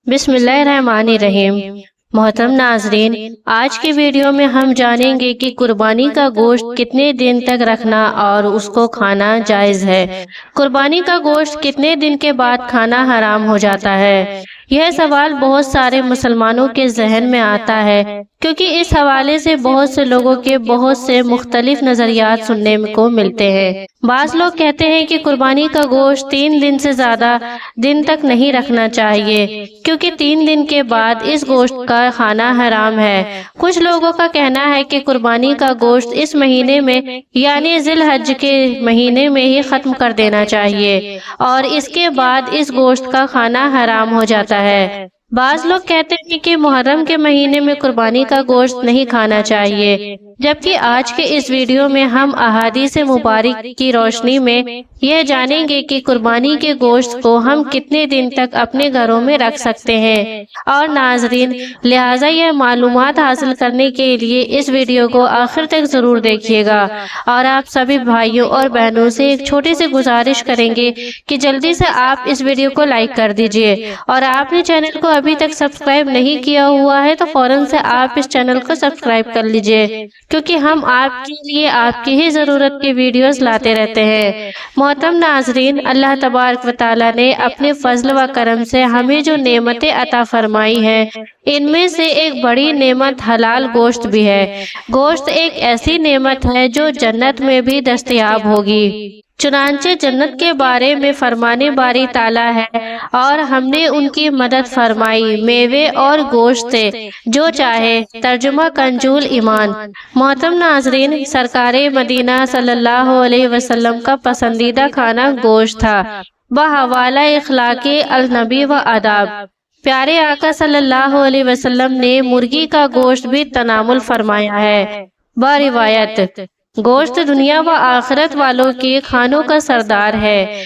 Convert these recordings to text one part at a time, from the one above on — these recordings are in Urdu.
بسم اللہ الرحمن الرحیم۔ محترم ناظرین، آج کی ویڈیو میں ہم جانیں گے کہ قربانی کا گوشت کتنے دن تک رکھنا اور اس کو کھانا جائز ہے۔ قربانی کا گوشت کتنے دن کے بعد کھانا حرام ہو جاتا ہے؟ یہ سوال بہت سارے مسلمانوں کے ذہن میں آتا ہے، کیونکہ اس حوالے سے بہت سے لوگوں کے بہت سے مختلف نظریات سننے کو ملتے ہیں۔ بعض لوگ کہتے ہیں کہ قربانی کا گوشت 3 دن سے زیادہ دن تک نہیں رکھنا چاہیے، کیونکہ 3 دن کے بعد اس گوشت کا کھانا حرام ہے۔ کچھ لوگوں کا کہنا ہے کہ قربانی کا گوشت اس مہینے میں یعنی ذی الحج کے مہینے میں ہی ختم کر دینا چاہیے اور اس کے بعد اس گوشت کا کھانا حرام ہو جاتا ہے۔ بعض لوگ کہتے ہیں کہ محرم کے مہینے میں قربانی کا گوشت نہیں کھانا چاہیے، جبکہ آج کے اس ویڈیو میں ہم احادیث مبارک کی روشنی میں یہ جانیں گے کہ قربانی کے گوشت کو ہم کتنے دن تک اپنے گھروں میں رکھ سکتے ہیں۔ اور ناظرین، لہٰذا یہ معلومات حاصل کرنے کے لیے اس ویڈیو کو آخر تک ضرور دیکھیے گا، اور آپ سبھی بھائیوں اور بہنوں سے ایک چھوٹی سی گزارش کریں گے کہ جلدی سے آپ اس ویڈیو کو لائک کر دیجئے، اور آپ نے چینل کو ابھی تک سبسکرائب نہیں کیا ہوا ہے تو فوراً سے آپ اس چینل کو سبسکرائب کر لیجئے، کیونکہ ہم آپ کے لیے آپ کی ہی ضرورت کی ویڈیوز لاتے رہتے ہیں۔ محترم ناظرین، اللہ تبارک و تعالیٰ نے اپنے فضل و کرم سے ہمیں جو نعمتیں عطا فرمائی ہیں، ان میں سے ایک بڑی نعمت حلال گوشت بھی ہے۔ گوشت ایک ایسی نعمت ہے جو جنت میں بھی دستیاب ہوگی۔ چنانچہ جنت کے بارے میں فرمانے باری تعالیٰ ہے، اور ہم نے ان کی مدد فرمائی میوے اور گوشت سے جو چاہے۔ ترجمہ کنزُل ایمان۔ محترم ناظرین، سرکار مدینہ صلی اللہ علیہ وسلم کا پسندیدہ کھانا گوشت تھا، بحوالہ اخلاق النبی و آداب۔ پیارے آقا صلی اللہ علیہ وسلم نے مرغی کا گوشت بھی تناول فرمایا ہے۔ باروایت گوشت دنیا و آخرت والوں کے کھانوں کا سردار ہے۔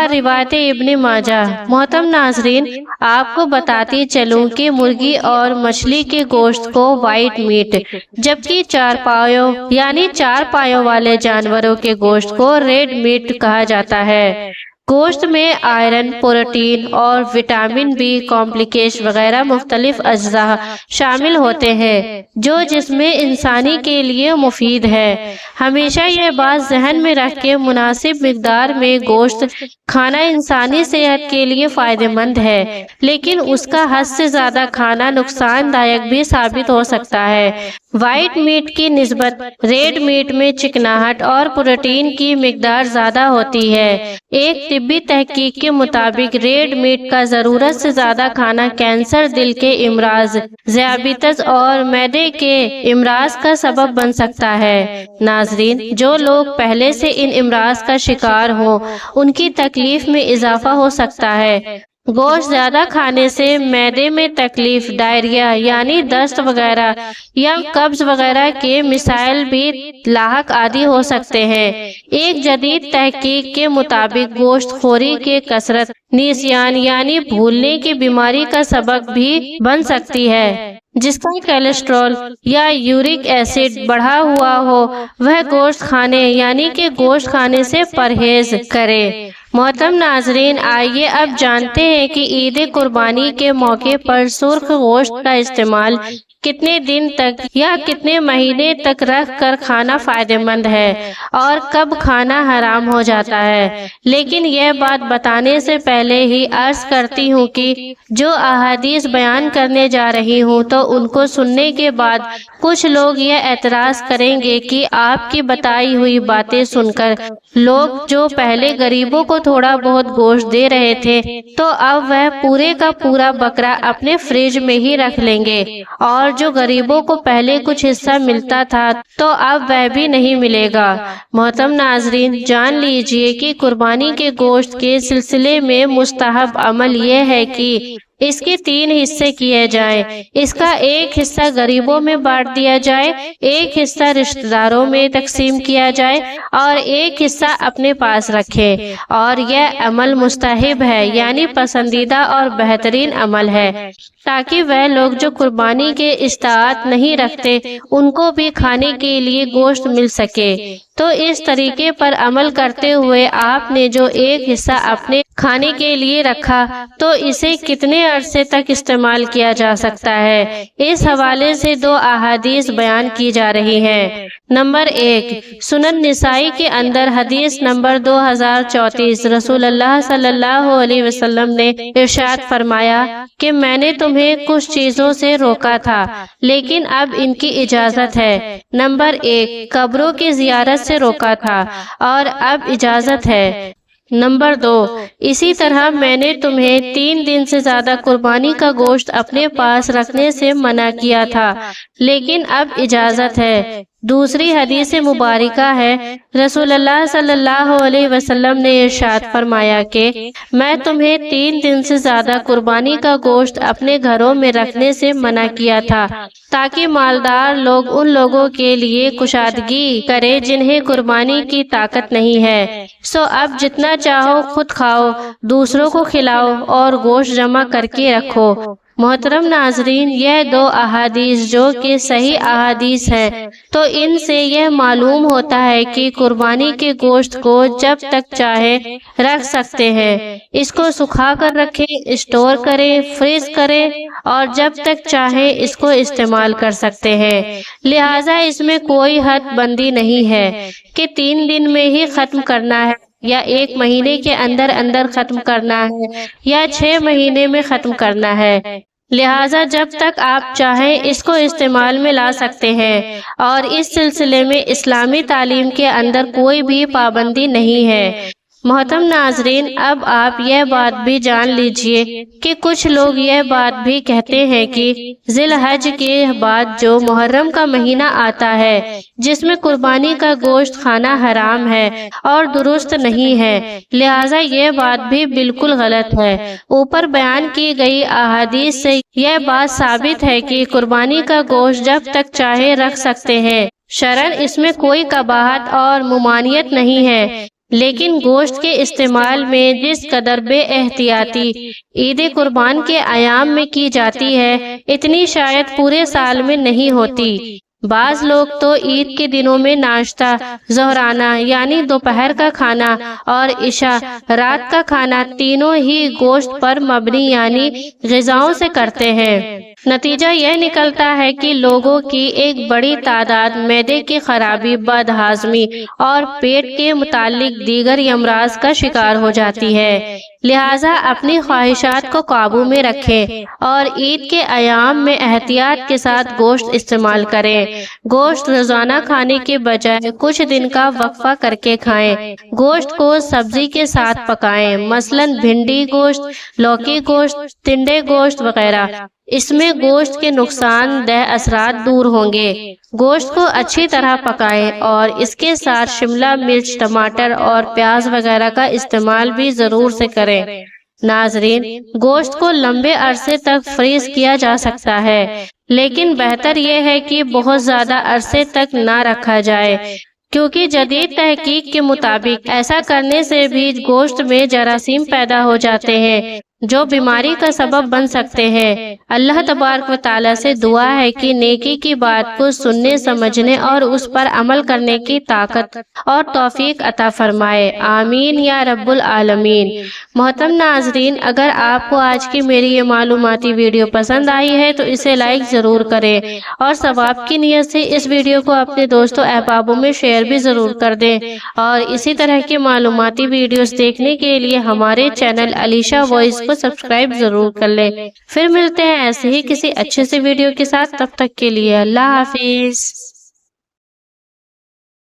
روایت ابن ماجہ۔ محترم ناظرین، آپ کو بتاتی چلوں کہ مرغی اور مچھلی کے گوشت کو وائٹ میٹ، جبکہ 4 پایوں یعنی 4 پایوں والے جانوروں کے گوشت کو ریڈ میٹ کہا جاتا ہے۔ گوشت میں آئرن، پروٹین اور وٹامن بی کمپلیکس وغیرہ مختلف اجزاء شامل ہوتے ہیں جو جسم انسانی کے لیے مفید ہے۔ ہمیشہ یہ بات ذہن میں رکھ کے مناسب مقدار میں گوشت کھانا انسانی صحت کے لیے فائدہ مند ہے، لیکن اس کا حد سے زیادہ کھانا نقصان دائق بھی ثابت ہو سکتا ہے۔ وائٹ میٹ کی نسبت ریڈ میٹ میں چکناہٹ اور پروٹین کی مقدار زیادہ ہوتی ہے۔ ایک طبی تحقیق کے مطابق ریڈ میٹ کا ضرورت سے زیادہ کھانا کینسر، دل کے امراض، ذیابیطس اور معدے کے امراض کا سبب بن سکتا ہے۔ ناظرین، جو لوگ پہلے سے ان امراض کا شکار ہوں، ان کی تکلیف میں اضافہ ہو سکتا ہے۔ گوشت زیادہ کھانے سے معدے میں تکلیف، ڈائریا یعنی دست وغیرہ یا قبض وغیرہ کے مسائل بھی لاحق عادی ہو سکتے ہیں۔ ایک جدید تحقیق کے مطابق گوشت خوری کے کثرت نسیان یعنی بھولنے کی بیماری کا سبب بھی بن سکتی ہے۔ جس کا کولیسٹرول یا یورک ایسڈ بڑھا ہوا ہو، وہ گوشت کھانے یعنی کہ گوشت کھانے سے پرہیز کرے۔ محترم ناظرین، آئیے اب جانتے ہیں کہ عید قربانی کے موقع پر سرخ گوشت کا استعمال کتنے دن تک یا کتنے مہینے تک رکھ کر کھانا فائدہ مند ہے اور کب کھانا حرام ہو جاتا ہے۔ لیکن یہ بات بتانے سے پہلے ہی عرض کرتی ہوں کہ جو احادیث بیان کرنے جا رہی ہوں تو ان کو سننے کے بعد کچھ لوگ یہ اعتراض کریں گے کہ آپ کی بتائی ہوئی باتیں سن کر لوگ جو پہلے غریبوں کو تھوڑا بہت گوشت دے رہے تھے تو اب وہ پورے کا پورا بکرا اپنے فریج میں ہی رکھ لیں گے، اور جو غریبوں کو پہلے کچھ حصہ ملتا تھا تو اب وہ بھی نہیں ملے گا۔ محترم ناظرین، جان لیجئے کہ قربانی کے گوشت کے سلسلے میں مستحب عمل یہ ہے کہ اس کے 3 حصے کیے جائیں۔ اس کا ایک حصہ غریبوں میں بانٹ دیا جائے، ایک حصہ رشتہ داروں میں تقسیم کیا جائے اور ایک حصہ اپنے پاس رکھے، اور یہ عمل مستحب ہے یعنی پسندیدہ اور بہترین عمل ہے، تاکہ وہ لوگ جو قربانی کے استطاعت نہیں رکھتے ان کو بھی کھانے کے لیے گوشت مل سکے۔ تو اس طریقے پر عمل کرتے ہوئے آپ نے جو ایک حصہ اپنے کھانے کے لیے رکھا تو اسے کتنے عرصے تک استعمال کیا جا سکتا ہے؟ اس حوالے سے 2 احادیث بیان کی جا رہی ہیں۔ نمبر 1، سنن نسائی کے اندر حدیث نمبر 2034، رسول اللہ صلی اللہ علیہ وسلم نے ارشاد فرمایا کہ میں نے تمہیں کچھ چیزوں سے روکا تھا لیکن اب ان کی اجازت ہے۔ نمبر 1، قبروں کی زیارت سے روکا تھا اور اب اجازت ہے۔ نمبر 2، اسی طرح میں نے تمہیں 3 دن سے زیادہ قربانی کا گوشت اپنے پاس رکھنے سے منع کیا تھا لیکن اب اجازت ہے۔ دوسری حدیث مبارکہ ہے، رسول اللہ صلی اللہ علیہ وسلم نے ارشاد فرمایا کہ میں تمہیں 3 دن سے زیادہ قربانی کا گوشت اپنے گھروں میں رکھنے سے منع کیا تھا تاکہ مالدار لوگ ان لوگوں کے لیے کشادگی کرے جنہیں قربانی کی طاقت نہیں ہے۔ سو اب جتنا چاہو خود کھاؤ، دوسروں کو کھلاؤ اور گوشت جمع کر کے رکھو۔ محترم ناظرین، یہ 2 احادیث جو کہ صحیح احادیث ہیں تو ان سے یہ معلوم ہوتا ہے کہ قربانی کے گوشت کو جب تک چاہے رکھ سکتے ہیں۔ اس کو سکھا کر رکھیں، اسٹور کریں، فریز کریں اور جب تک چاہیں اس کو استعمال کر سکتے ہیں۔ لہٰذا اس میں کوئی حد بندی نہیں ہے کہ 3 دن میں ہی ختم کرنا ہے یا 1 مہینے کے اندر اندر ختم کرنا ہے یا 6 مہینے میں ختم کرنا ہے۔ لہٰذا جب تک آپ چاہیں اس کو استعمال میں لا سکتے ہیں اور اس سلسلے میں اسلامی تعلیم کے اندر کوئی بھی پابندی نہیں ہے۔ محترم ناظرین، اب آپ یہ بات بھی جان لیجئے کہ کچھ لوگ یہ بات بھی کہتے ہیں کہ ذی الحج کے بعد جو محرم کا مہینہ آتا ہے جس میں قربانی کا گوشت کھانا حرام ہے اور درست نہیں ہے، لہٰذا یہ بات بھی بالکل غلط ہے۔ اوپر بیان کی گئی احادیث سے یہ بات ثابت ہے کہ قربانی کا گوشت جب تک چاہے رکھ سکتے ہیں، شرعاً اس میں کوئی قباحت اور ممانعت نہیں ہے، لیکن گوشت کے استعمال میں جس قدر بے احتیاطی عید قربان کے ایام میں کی جاتی ہے اتنی شاید پورے سال میں نہیں ہوتی۔ بعض لوگ تو عید کے دنوں میں ناشتہ، ظہرانہ یعنی دوپہر کا کھانا اور عشاء رات کا کھانا تینوں ہی گوشت پر مبنی یعنی غذاؤں سے کرتے ہیں۔ نتیجہ یہ نکلتا ہے کہ لوگوں کی ایک بڑی تعداد معدے کی خرابی، بد ہاضمی اور پیٹ کے متعلق دیگر امراض کا شکار ہو جاتی ہے۔ لہٰذا اپنی خواہشات کو قابو میں رکھیں اور عید کے ایام میں احتیاط کے ساتھ گوشت استعمال کریں۔ گوشت روزانہ کھانے کے بجائے کچھ دن کا وقفہ کر کے کھائیں۔ گوشت کو سبزی کے ساتھ پکائیں، مثلاً بھنڈی گوشت، لوکی گوشت، ٹنڈے گوشت وغیرہ۔ اس میں گوشت کے نقصان دہ اثرات دور ہوں گے۔ گوشت کو اچھی طرح پکائیں اور اس کے ساتھ شملہ مرچ، ٹماٹر اور پیاز وغیرہ کا استعمال بھی ضرور سے کریں۔ ناظرین، گوشت کو لمبے عرصے تک فریز کیا جا سکتا ہے لیکن بہتر یہ ہے کہ بہت زیادہ عرصے تک نہ رکھا جائے، کیونکہ جدید تحقیق کے مطابق ایسا کرنے سے بھی گوشت میں جراثیم پیدا ہو جاتے ہیں جو بیماری کا سبب بن سکتے ہیں۔ اللہ تبارک و تعالیٰ سے دعا ہے کہ نیکی کی بات کو سننے، سمجھنے اور اس پر عمل کرنے کی طاقت اور توفیق عطا فرمائے، آمین یا رب العالمین۔ محترم ناظرین، اگر آپ کو آج کی میری یہ معلوماتی ویڈیو پسند آئی ہے تو اسے لائک ضرور کریں اور ثواب کی نیت سے اس ویڈیو کو اپنے دوستوں احبابوں میں شیئر بھی ضرور کر دیں، اور اسی طرح کے معلوماتی ویڈیوز دیکھنے کے لیے ہمارے چینل علیشہ وائس کو سبسکرائب ضرور کر لیں۔ پھر ملتے ہیں ایسے ہی کسی اچھے سے ویڈیو کے ساتھ، تب تک کے لیے اللہ حافظ۔